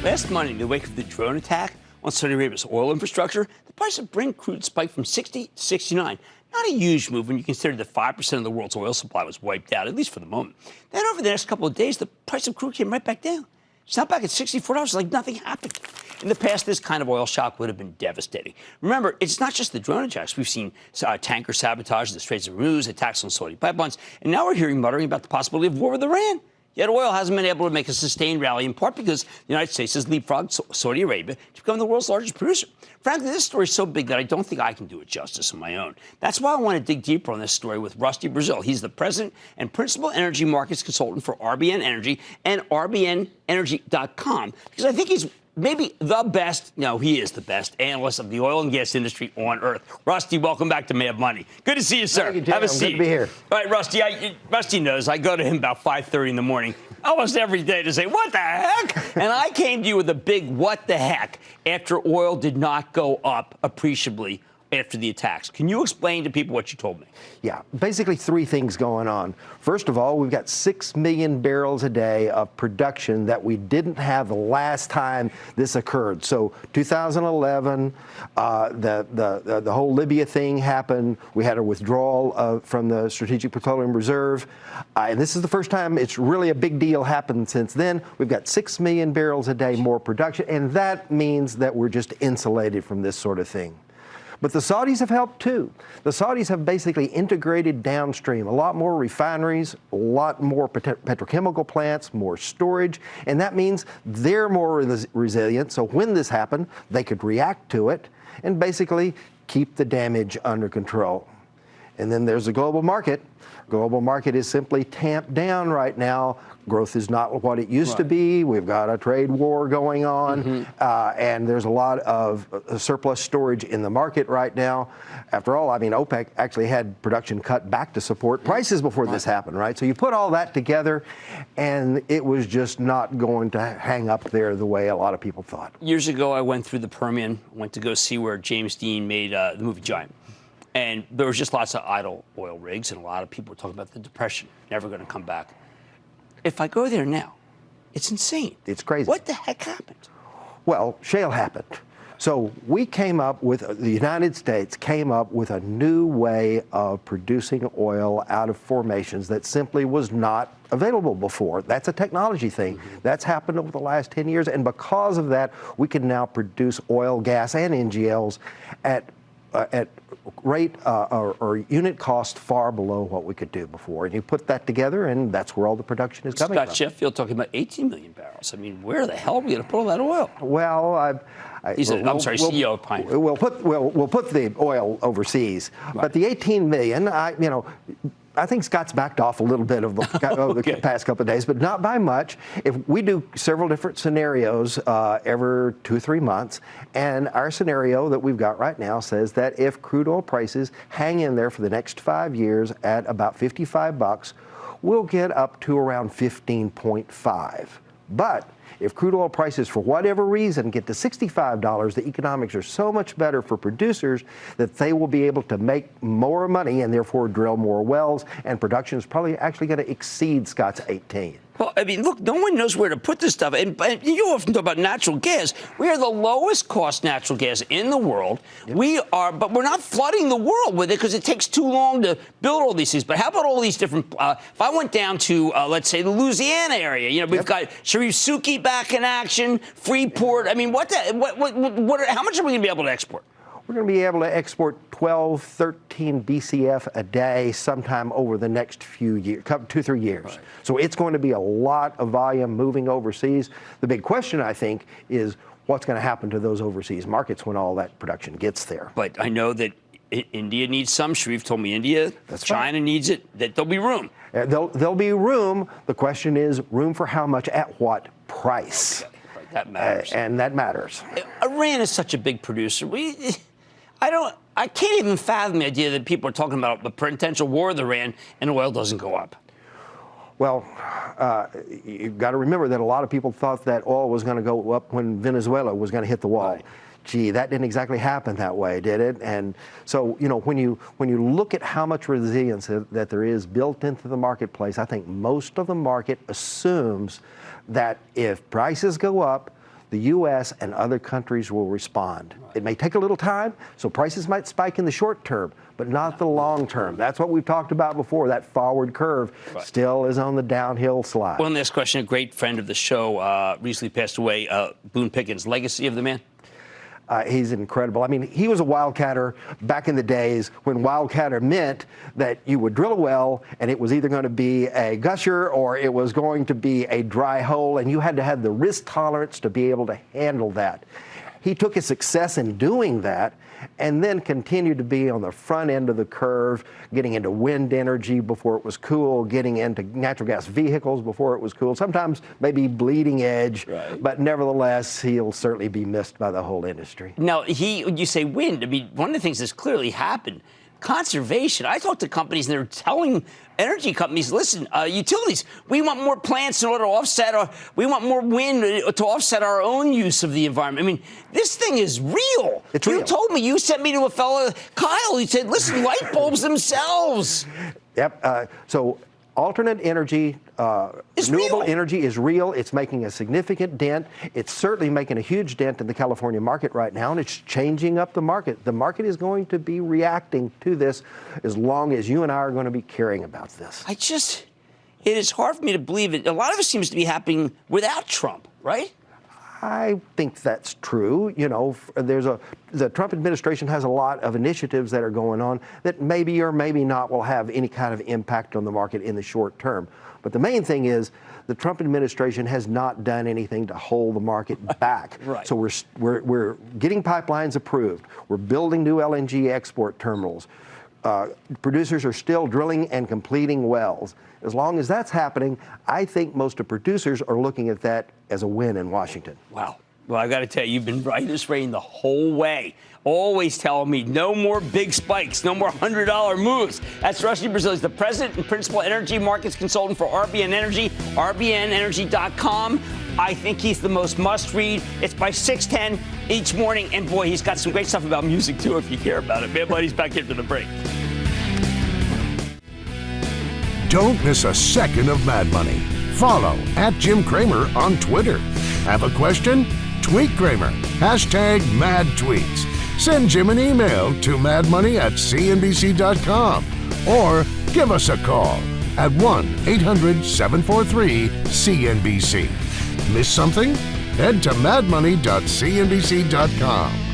Last Monday, in the wake of the drone attack on Saudi Arabia's oil infrastructure, the price of Brent crude spiked from 60 to 69. Not a huge move when you consider that 5% of the world's oil supply was wiped out, at least for the moment. Then over the next couple of days, the price of crude came right back down. It's now back at $64, like nothing happened. In the past, this kind of oil shock would have been devastating. Remember, it's not just the drone attacks. We've seen tanker sabotage, the Straits of Hormuz, attacks on Saudi pipelines, and now we're hearing muttering about the possibility of war with Iran. Yet oil hasn't been able to make a sustained rally, in part because the United States has leapfrogged Saudi Arabia to become the world's largest producer. Frankly, this story is so big that I don't think I can do it justice on my own. That's why I want to dig deeper on this story with Rusty Braziel. He's the president and principal energy markets consultant for RBN Energy and RBNenergy.com, because I think he's maybe the best, no, he is the best analyst of the oil and gas industry on earth. Rusty, welcome back to Mad Money. Good to see you, sir. Thank you, Jim. Have a seat. Good to be here. All right, Rusty, Rusty knows I go to him about 5:30 in the morning almost every day to say, what the heck? And I came to you with a big what the heck after oil did not go up appreciably after the attacks. Can you explain to people what you told me? Yeah, basically three things going on. First of all, we've got 6 million barrels a day of production that we didn't have the last time this occurred. So 2011, the whole Libya thing happened. We had a withdrawal from the Strategic Petroleum Reserve. And this is the first time it's really a big deal happened since then. We've got 6 million barrels a day more production, and that means that we're just insulated from this sort of thing. But the Saudis have helped, too. The Saudis have basically integrated downstream, a lot more refineries, a lot more petrochemical plants, more storage, and that means they're more resilient. So when this happened, they could react to it and basically keep the damage under control. And then there's the global market. Global market is simply tamped down right now. Growth is not what it used to be. We've got a trade war going on, and there's a lot of surplus storage in the market right now. After all, I mean, OPEC actually had production cut back to support prices before this happened, right? So you put all that together, and it was just not going to hang up there the way a lot of people thought. Years ago, I went through the Permian, went to go see where James Dean made the movie Giant. And there was just lots of idle oil rigs, and a lot of people were talking about the depression, never going to come back. If I go there now, it's insane. It's crazy. What the heck happened? Well, shale happened. So we came up with, the United States came up with a new way of producing oil out of formations that simply was not available before. That's a technology thing. That's happened over the last 10 years. And because of that, we can now produce oil, gas, and NGLs at rate or unit cost far below what we could do before. And you put that together, and that's where all the production is coming from. Scott Sheffield talking about 18 million barrels. I mean, where the hell are we going to put all that oil? Well, CEO of Pine. We'll put the oil overseas, but the 18 million, I think Scott's backed off a little bit of the past couple of days, but not by much. If we do several different scenarios every 2 or 3 months, and our scenario that we've got right now says that if crude oil prices hang in there for the next 5 years at about $55, we'll get up to around 15.5. But if crude oil prices, for whatever reason, get to $65, the economics are so much better for producers that they will be able to make more money and therefore drill more wells, and production is probably actually going to exceed Scott's 18. Well, I mean, look, no one knows where to put this stuff. And you often talk about natural gas. We are the lowest cost natural gas in the world. Yep. We are, but we're not flooding the world with it because it takes too long to build all these things. But how about all these different, if I went down to, let's say, the Louisiana area, we've got Sharif Souki back in action, Freeport. I mean, how much are we going to be able to export? We're going to be able to export 12, 13 BCF a day sometime over the next few years, 2-3 years. Right. So it's going to be a lot of volume moving overseas. The big question, I think, is what's going to happen to those overseas markets when all that production gets there. But I know that India needs some. Sharif told me India, China needs it, that there'll be room. There'll be room. The question is room for how much, at what price? Okay. Right. That matters. And that matters. Iran is such a big producer. I can't even fathom the idea that people are talking about the potential war with Iran and oil doesn't go up. Well, you've got to remember that a lot of people thought that oil was going to go up when Venezuela was going to hit the wall. Right. Gee, that didn't exactly happen that way, did it? And so, when you look at how much resilience that there is built into the marketplace, I think most of the market assumes that if prices go up, the U.S. and other countries will respond. It may take a little time, so prices might spike in the short term, but not the long term. That's what we've talked about before. That forward curve still is on the downhill slide. One last question. A great friend of the show recently passed away, Boone Pickens. Legacy of the man? He's incredible. I mean, he was a wildcatter back in the days when wildcatter meant that you would drill a well and it was either going to be a gusher or it was going to be a dry hole, and you had to have the risk tolerance to be able to handle that. He took his success in doing that and then continued to be on the front end of the curve, getting into wind energy before it was cool, getting into natural gas vehicles before it was cool, sometimes maybe bleeding edge, but nevertheless, he'll certainly be missed by the whole industry. Now, you say wind. I mean, one of the things that's clearly happened, conservation. I talk to companies and they're telling energy companies, listen, utilities, we want more plants in order to offset, we want more wind to offset our own use of the environment. I mean, this thing is real. It's real. You told me, you sent me to a fellow, Kyle, he said, listen, light bulbs themselves. Yep. So alternate energy, renewable energy is real. It's making a significant dent. It's certainly making a huge dent in the California market right now, and it's changing up the market. The market is going to be reacting to this as long as you and I are going to be caring about this. It is hard for me to believe it. A lot of it seems to be happening without Trump, right? I think that's true. You know, the Trump administration has a lot of initiatives that are going on that maybe or maybe not will have any kind of impact on the market in the short term. But the main thing is the Trump administration has not done anything to hold the market back. So we're getting pipelines approved. We're building new LNG export terminals. Producers are still drilling and completing wells. As long as that's happening, I think most of producers are looking at that as a win in Washington. Wow. Well, I got to tell you, you've been right as rain the whole way. Always telling me no more big spikes, no more $100 moves. That's Rusty Braziel. He's the president and principal energy markets consultant for RBN Energy, rbnenergy.com. I think he's the most must-read. It's by 6:10 each morning. And, boy, he's got some great stuff about music, too, if you care about it. Man, buddy's back here for the break. Don't miss a second of Mad Money. Follow @Jim Cramer on Twitter. Have a question? Tweet Cramer. #MadTweets. Send Jim an email to madmoney@cnbc.com or give us a call at 1-800-743-CNBC. Miss something? Head to madmoney.cnbc.com.